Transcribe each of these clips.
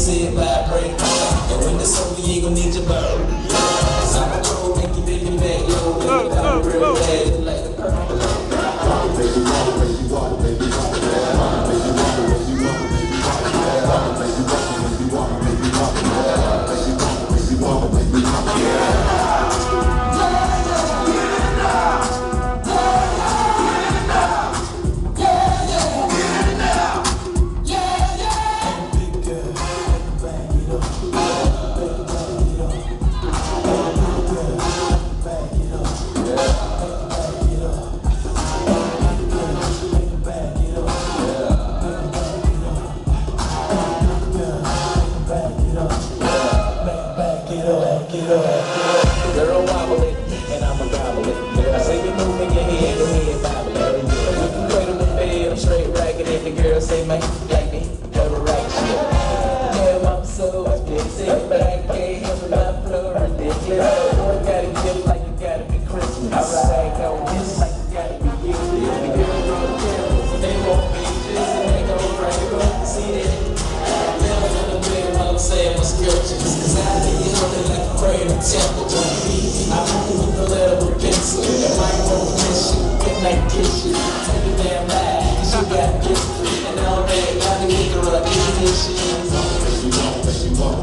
see it vibrate. And when it's over, you ain't gon' need your bow. Side control, make you baby back low. Make it out real bad, look like the purple. Wobble, baby, wobble, baby, wobble, baby, wobble, baby, wobble, baby, wobble, baby, wobble, baby, wobble, baby, wobble, baby, wobble, baby, wobble, yeah. Girl, wobble it, and I'ma gobble it. I say you moving your head, go ahead, bobble it. You can cradle the bed, I'm straight ragged, and the girl say, man, like me, never right shit. Damn, I'm so addicted, but I can't help my flow ridiculous. Boy, gotta give like you gotta be Christmas. Alright, go this like you gotta be gifted. The girl grow careful, so they won't be just, and they gon' break up, see that? Never in the bed while I'm saying my scriptures, cause I think you know they like pray in the temple. I move with the letter of pencil. That might won't miss you. Good night, kiss you. Take a damn lie, cause you got history. And all that, got to get the right issues. Baby, wobble,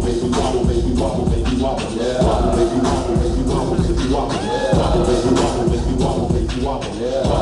baby, wobble, baby, wobble, baby, wobble, baby, wobble, baby, wobble, baby, wobble, baby, wobble, baby, wobble, baby, wobble, yeah.